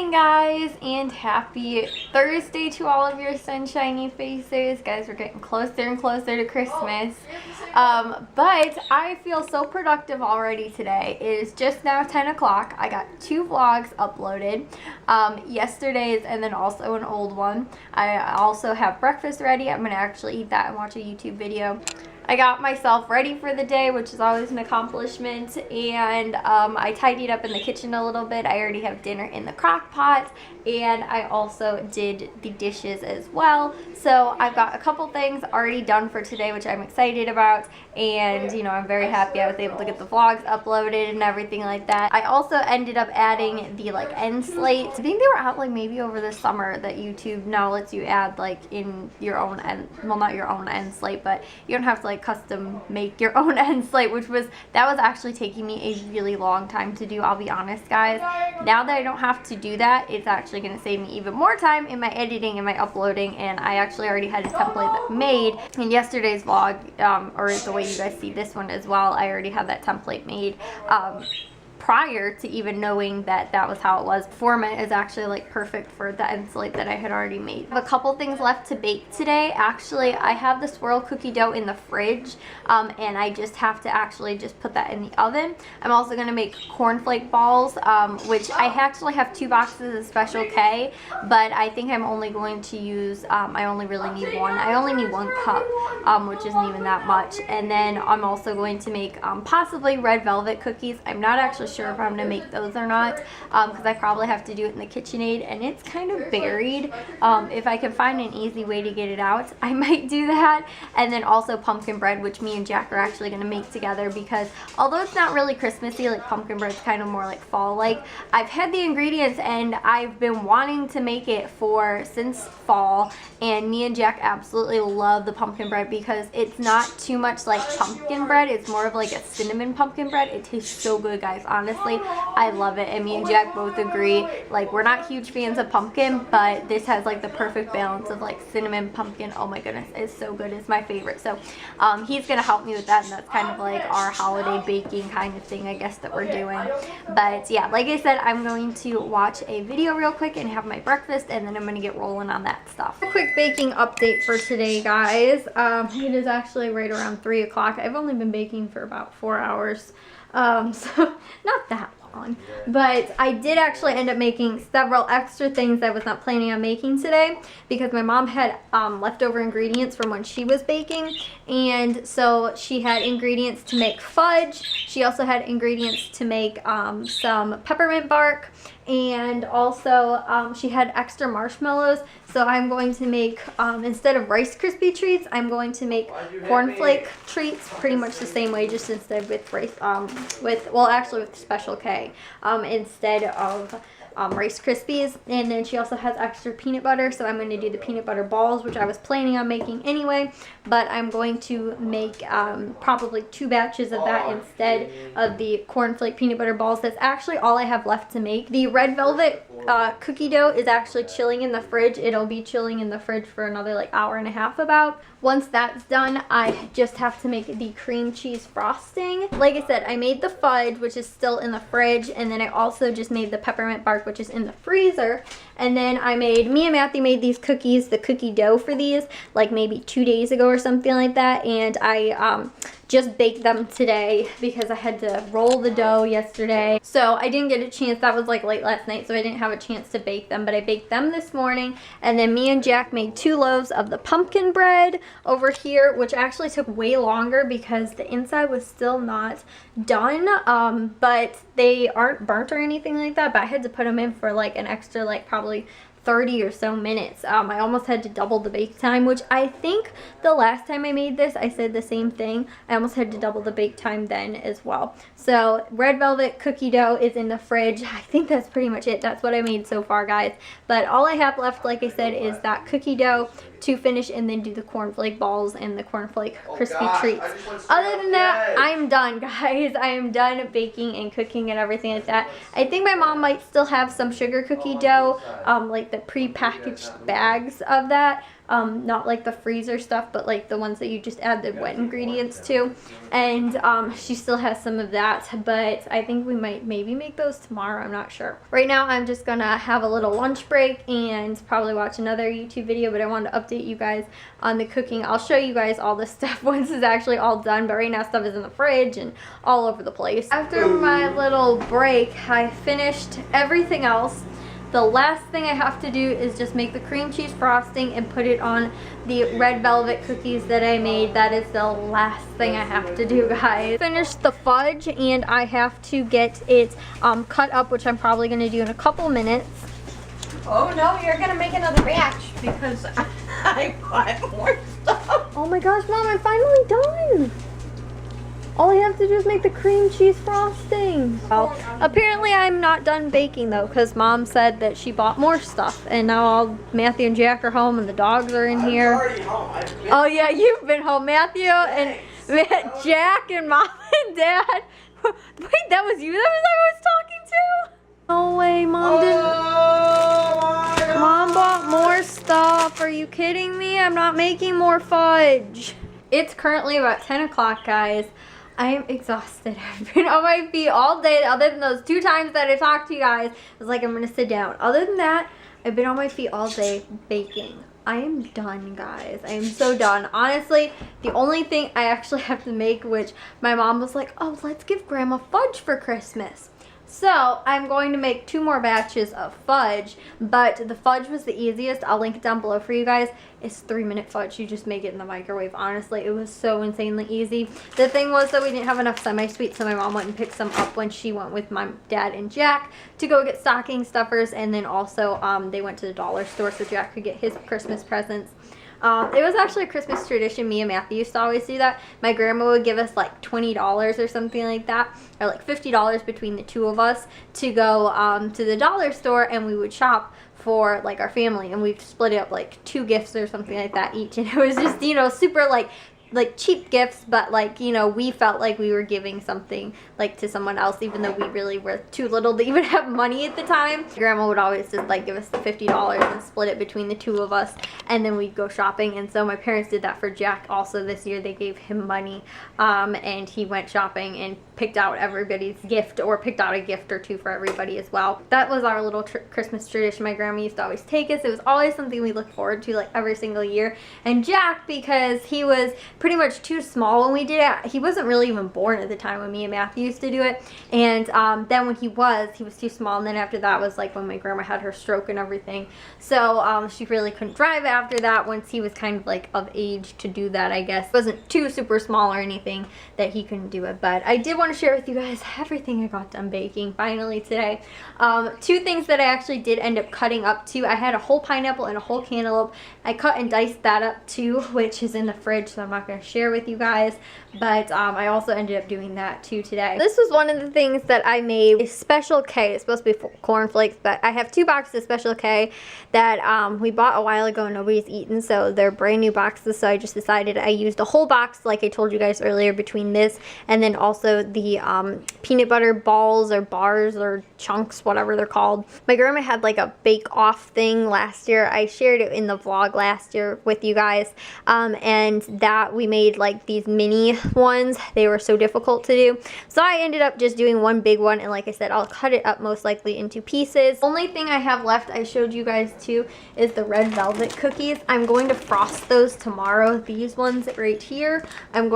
morning, guys, and happy Thursday to all of your sunshiny faces. Guys, we're getting closer and closer to Christmas. But I feel so productive already today. It is just now 10 o'clock. I got 2 vlogs uploaded, yesterday's and then also an old one. I also have breakfast ready. I'm going to actually eat that and watch a YouTube video. I got myself ready for the day, which is always an accomplishment, and I tidied up in the kitchen a little bit. I already have dinner in the crock pot, and I also did the dishes as well. So I've got a couple things already done for today, which I'm excited about, and you know, I'm very happy I was able to get the vlogs uploaded and everything like that. I also ended up adding the like end slate. I think they were out like maybe over the summer that YouTube now lets you add like in your own end, well, not your own end slate, but you don't have to like custom make your own end slate, which was actually taking me a really long time to do. I'll be honest, guys, now that I don't have to do that, it's actually going to save me even more time in my editing and my uploading. And I actually already had a template made in yesterday's vlog, or the way you guys see this one as well. I already had that template made prior to even knowing that that was how it was. Format is actually like perfect for the end slate that I had already made. I have a couple things left to bake today. Actually, I have the swirl cookie dough in the fridge, and I just have to actually just put that in the oven. I'm also going to make cornflake balls, which I actually have 2 boxes of Special K, but I think I'm only going to use, I only really need one. I only need 1 cup, which isn't even that much. And then I'm also going to make possibly red velvet cookies. I'm not actually sure if I'm gonna make those or not, because I probably have to do it in the KitchenAid and it's kind of buried. If I can find an easy way to get it out, I might do that. And then also pumpkin bread, which me and Jack are actually gonna make together, because although it's not really Christmassy, like pumpkin bread's kind of more like fall like, I've had the ingredients and I've been wanting to make it since fall, and me and Jack absolutely love the pumpkin bread because it's not too much like pumpkin bread. It's more of like a cinnamon pumpkin bread. It tastes so good, guys. Honestly, I love it, and me and Jack both agree. Like, we're not huge fans of pumpkin, but this has like the perfect balance of like cinnamon, pumpkin. Oh my goodness, it's so good. It's my favorite. So he's gonna help me with that, and that's kind of like our holiday baking kind of thing, I guess, that we're doing. But yeah, like I said, I'm going to watch a video real quick and have my breakfast, and then I'm gonna get rolling on that stuff. A quick baking update for today, guys. It is actually right around 3 o'clock. I've only been baking for about 4 hours. So not that long, but I did actually end up making several extra things I was not planning on making today, because my mom had leftover ingredients from when she was baking, and so she had ingredients to make fudge. She also had ingredients to make some peppermint bark, and also she had extra marshmallows. So I'm going to make, instead of Rice Krispie treats, I'm going to make cornflake treats pretty much the same way, just instead with rice, actually with Special K, instead of Rice Krispies. And then she also has extra peanut butter, so I'm going to do the peanut butter balls, which I was planning on making anyway, but I'm going to make probably 2 batches of that instead of the cornflake peanut butter balls. That's actually all I have left to make. The red velvet cookie dough is actually chilling in the fridge. It'll be chilling in the fridge for another like hour and a half about. Once that's done, I just have to make the cream cheese frosting. Like I said, I made the fudge, which is still in the fridge, and then I also just made the peppermint bark, which is in the freezer. And then me and Matthew made these cookies, the cookie dough for these, like maybe 2 days ago or something like that, and I just baked them today because I had to roll the dough yesterday. So I didn't get a chance, that was like late last night, so I didn't have a chance to bake them, but I baked them this morning. And then me and Jack made 2 loaves of the pumpkin bread over here, which actually took way longer because the inside was still not done, but they aren't burnt or anything like that, but I had to put them in for like an extra like probably 30 or so minutes. I almost had to double the bake time, which I think the last time I made this, I said the same thing. I almost had to double the bake time then as well. So red velvet cookie dough is in the fridge. I think that's pretty much it. That's what I made so far, guys. But all I have left, like I said, is that cookie dough to finish, and then do the cornflake balls and the cornflake crispy treats. Other than that, I'm done, guys. I am done baking and cooking and everything like that. I think my mom might still have some sugar cookie dough, like the pre-packaged bags of that. not like the freezer stuff, but like the ones that you just add the wet ingredients to. And she still has some of that, but I think we might maybe make those tomorrow. I'm not sure. Right now I'm just gonna have a little lunch break and probably watch another YouTube video, but I wanted to update you guys on the cooking. I'll show you guys all this stuff once it's actually all done, but right now stuff is in the fridge and all over the place. After my little break, I finished everything else. The last thing I have to do is just make the cream cheese frosting and put it on the red velvet cookies that I made. That is the last thing I have to do, guys. Finished the fudge and I have to get it cut up, which I'm probably going to do in a couple minutes. Oh no, you're going to make another batch because I got more stuff. Oh my gosh, Mom, I'm finally done. All I have to do is make the cream cheese frosting. Well, apparently I'm not done baking though, because Mom said that she bought more stuff, and now all Matthew and Jack are home and the dogs are in here. I'm already home. Oh yeah, you've been home, Matthew and Jack and Mom and Dad. Wait, that was you? That was who I was talking to? No way, Mom didn't. Mom bought more stuff. Are you kidding me? I'm not making more fudge. It's currently about 10 o'clock, guys. I am exhausted. I've been on my feet all day. Other than those 2 times that I talked to you guys, I was like, I'm gonna sit down. Other than that, I've been on my feet all day baking. I am done, guys. I am so done. Honestly, the only thing I actually have to make, which my mom was like, oh, let's give Grandma fudge for Christmas. So I'm going to make 2 more batches of fudge, but the fudge was the easiest. I'll link it down below for you guys. It's 3-minute fudge. You just make it in the microwave. Honestly, it was so insanely easy. The thing was that we didn't have enough semi-sweet, so my mom went and picked some up when she went with my dad and Jack to go get stocking stuffers, and then also they went to the dollar store so Jack could get his Christmas presents. It was actually a Christmas tradition. Me and Matthew used to always do that. My grandma would give us like $20 or something like that, or like $50 between the 2 of us to go to the dollar store, and we would shop for like our family, and we'd split it up like 2 gifts or something like that each, and it was just, you know, super like cheap gifts, but like, you know, we felt like we were giving something like to someone else, even though we really were too little to even have money at the time. Grandma would always just like give us the $50 and split it between the 2 of us, and then we'd go shopping. And so my parents did that for Jack also this year. They gave him money and he went shopping and picked out everybody's gift, or picked out a gift or 2 for everybody as well. That was our little Christmas tradition my grandma used to always take us. It was always something we looked forward to like every single year. And Jack, because he was pretty much too small when we did it, he wasn't really even born at the time when me and Matthew used to do it, and then when he was too small, and then after that was like when my grandma had her stroke and everything, so she really couldn't drive after that once he was kind of like of age to do that, I guess. It wasn't too super small or anything that he couldn't do it, but I did want to share with you guys everything I got done baking finally today. 2 things that I actually did end up cutting up too. I had a whole pineapple and a whole cantaloupe. I cut and diced that up too, which is in the fridge, so I'm not going to share with you guys, but I also ended up doing that too today. This was one of the things that I made, a Special K. It's supposed to be cornflakes, but I have 2 boxes of Special K that we bought a while ago and nobody's eaten, so they're brand new boxes, so I just decided I used a whole box like I told you guys earlier between this and then also the peanut butter balls or bars or chunks, whatever they're called. My grandma had like a bake-off thing last year. I shared it in the vlog last year with you guys, and that we made like these mini ones. They were so difficult to do, so I ended up just doing one big one, and like I said, I'll cut it up most likely into pieces. Only thing I have left, I showed you guys too, is the red velvet cookies. I'm going to frost those tomorrow. These ones right here, I'm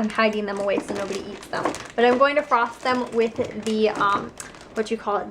hiding them away so nobody eats them, but I'm going to frost them with the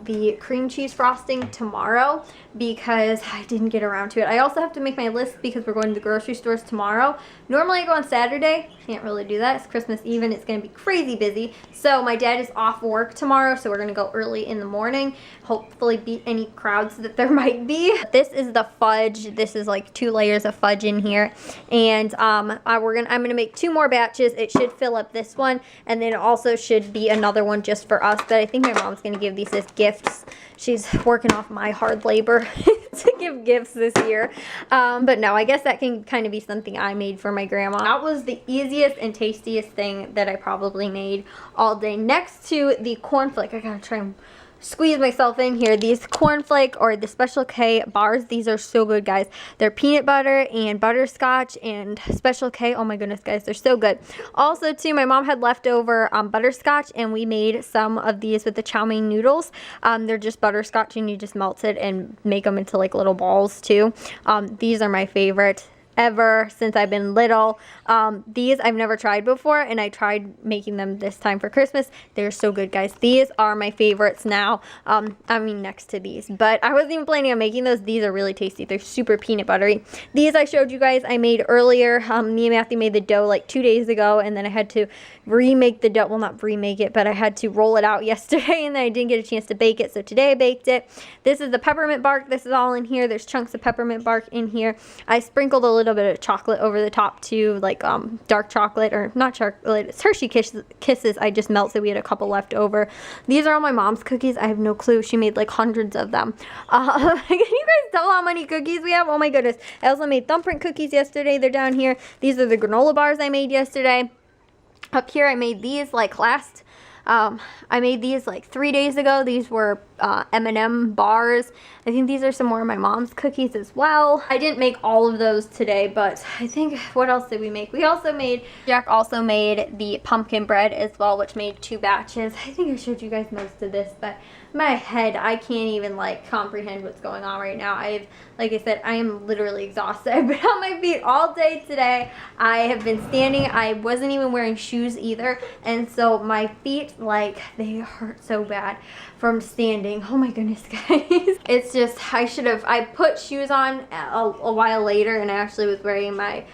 the cream cheese frosting tomorrow, because I didn't get around to it. I also have to make my list because we're going to the grocery stores tomorrow. Normally I go on Saturday. Can't really do that. It's Christmas Eve and it's going to be crazy busy. So my dad is off work tomorrow, so we're going to go early in the morning. Hopefully beat any crowds that there might be. This is the fudge. This is like 2 layers of fudge in here. And I'm going to make 2 more batches. It should fill up this one, and then it also should be another one just for us. But I think my mom's going to give these as gifts. She's working off my hard labor to give gifts this year. But no, I guess that can kind of be something I made for my grandma. That was the easiest and tastiest thing that I probably made all day. Next to the cornflake, I gotta try and squeeze myself in here. These cornflake or the Special K bars, these are so good, guys. They're peanut butter and butterscotch and Special K. Oh my goodness, guys, they're so good. Also too, my mom had leftover butterscotch, and we made some of these with the chow mein noodles. They're just butterscotch, and you just melt it and make them into like little balls too. These are my favorite ever since I've been little. These I've never tried before, and I tried making them this time for Christmas. They're so good, guys. These are my favorites now. I mean, next to these, but I wasn't even planning on making those. These are really tasty. They're super peanut buttery. These I showed you guys I made earlier. Me and Matthew made the dough like 2 days ago, and then I had to remake the dough. Well, not remake it, but I had to roll it out yesterday, and then I didn't get a chance to bake it, so today I baked it. This is the peppermint bark. This is all in here. There's chunks of peppermint bark in here. I sprinkled a little bit of chocolate over the top too, like dark chocolate, or not chocolate, it's Hershey Kisses. I just melted. We had a couple left over. These are all my mom's cookies. I have no clue. She made like hundreds of them. Can you guys tell how many cookies we have? Oh my goodness. I also made thumbprint cookies yesterday. They're down here. These are the granola bars I made yesterday. Up here I made these like I made these like 3 days ago. These were M&M bars. I think these are some more of my mom's cookies as well. I didn't make all of those today, but I think, what else did we make? Jack also made the pumpkin bread as well, which made 2 batches. I think I showed you guys most of this, but my head, I can't even like comprehend what's going on right now. Like I said, I am literally exhausted. I've been on my feet all day today. I have been standing. I wasn't even wearing shoes either, and so my feet, like, they hurt so bad from standing. Oh my goodness, guys. It's just, I put shoes on a while later, and I actually was wearing my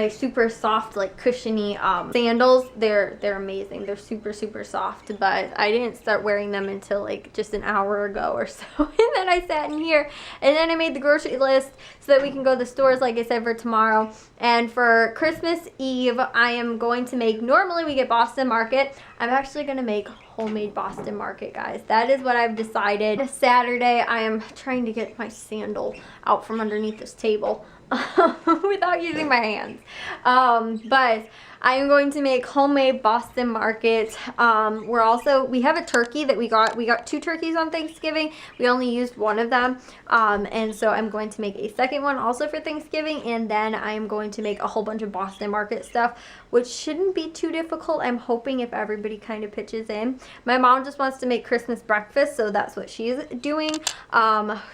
super soft, like, cushiony sandals. They're amazing. They're super soft, but I didn't start wearing them until like just an hour ago or so. And then I sat in here, and then I made the grocery list so that we can go to the stores, like I said, for tomorrow. And for Christmas Eve, I am going to make, normally we get Boston Market. I'm actually going to make homemade Boston Market, guys. That is what I've decided. This Saturday, I am trying to get my sandal out from underneath this table without using my hands. But I am going to make homemade Boston Market. We have a turkey that we got 2 turkeys on Thanksgiving. We only used one of them. And so I'm going to make a second one also for Thanksgiving, and then I'm going to make a whole bunch of Boston Market stuff, which shouldn't be too difficult. I'm hoping if everybody kind of pitches in. My mom just wants to make Christmas breakfast, so that's what she's doing.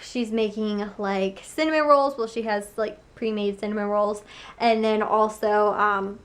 She's making like cinnamon rolls. Well, she has like pre-made cinnamon rolls, and then also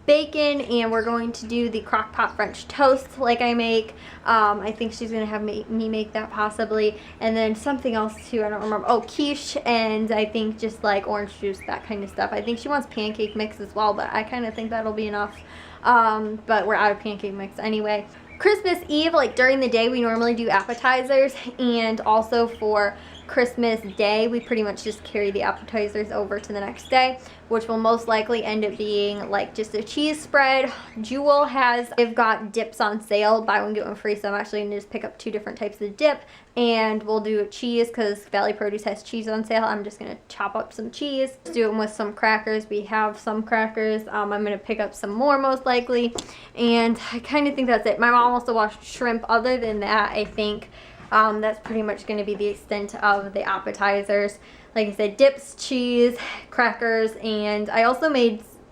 bacon, and we're going to do the crock pot French toast like I make. I think she's gonna have me make that possibly, and then something else too, I don't remember. Oh, quiche, and I think just like orange juice, that kind of stuff. I think she wants pancake mix as well, but I kind of think that'll be enough. But we're out of pancake mix anyway. Christmas Eve, like during the day, we normally do appetizers, and also for Christmas Day, we pretty much just carry the appetizers over to the next day, which will most likely end up being like just a cheese spread. They've got dips on sale, buy one get one free, so I'm actually going to just pick up 2 different types of dip, and we'll do a cheese because Valley Produce has cheese on sale. I'm just going to chop up some cheese, do them with some crackers. We have some crackers. I'm going to pick up some more most likely, and I kind of think that's it. My mom also washed shrimp. Other than that, I think that's pretty much going to be the extent of the appetizers. Like I said, dips, cheese, crackers, and I also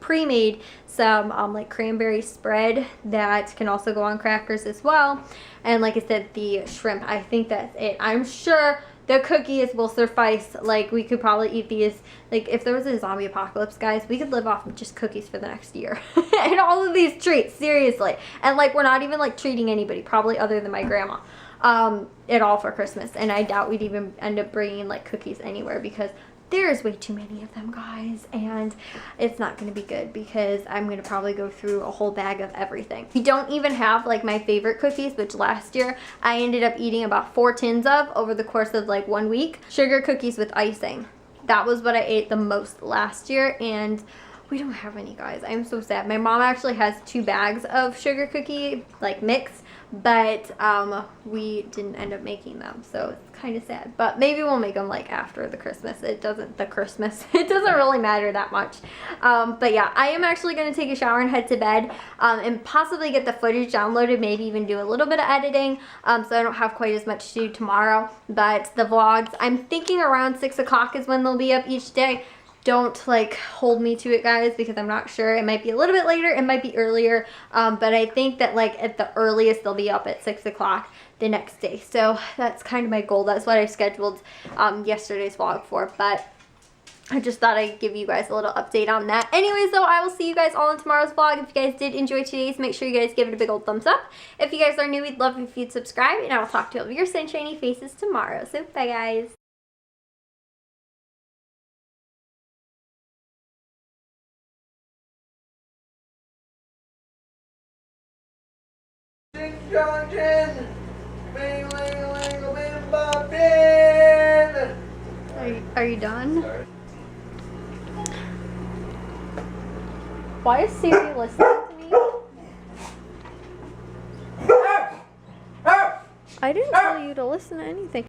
pre-made some like cranberry spread that can also go on crackers as well. And like I said, the shrimp, I think that's it. I'm sure the cookies will suffice. Like, we could probably eat these, like, if there was a zombie apocalypse, guys, we could live off of just cookies for the next year. And all of these treats, seriously. And like, we're not even like treating anybody, probably other than my grandma, at all for Christmas. And I doubt we'd even end up bringing like cookies anywhere, because there's way too many of them, guys, and it's not going to be good, because I'm going to probably go through a whole bag of everything. We don't even have like my favorite cookies, which last year I ended up eating about 4 tins of over the course of like 1 week. Sugar cookies with icing. That was what I ate the most last year, and We don't have any, guys. I'm so sad. My mom actually has 2 bags of sugar cookie, like mix, but we didn't end up making them, so it's kind of sad. But maybe we'll make them like after the Christmas. It doesn't really matter that much. But yeah, I am actually going to take a shower and head to bed, and possibly get the footage downloaded, maybe even do a little bit of editing, so I don't have quite as much to do tomorrow. But the vlogs, I'm thinking around 6 o'clock is when they'll be up each day. Don't like hold me to it, guys, because I'm not sure. It might be a little bit later, it might be earlier, but I think that like at the earliest they'll be up at 6 o'clock the next day. So that's kind of my goal. That's what I scheduled yesterday's vlog for, but I just thought I'd give you guys a little update on that. Anyways, though, I will see you guys all in tomorrow's vlog. If you guys did enjoy today's, make sure you guys give it a big old thumbs up. If you guys are new, we'd love if you'd subscribe, and I'll talk to all of your sunshiny faces tomorrow. So bye, guys. Are you done? Why is Siri listening to me? I didn't tell you to listen to anything.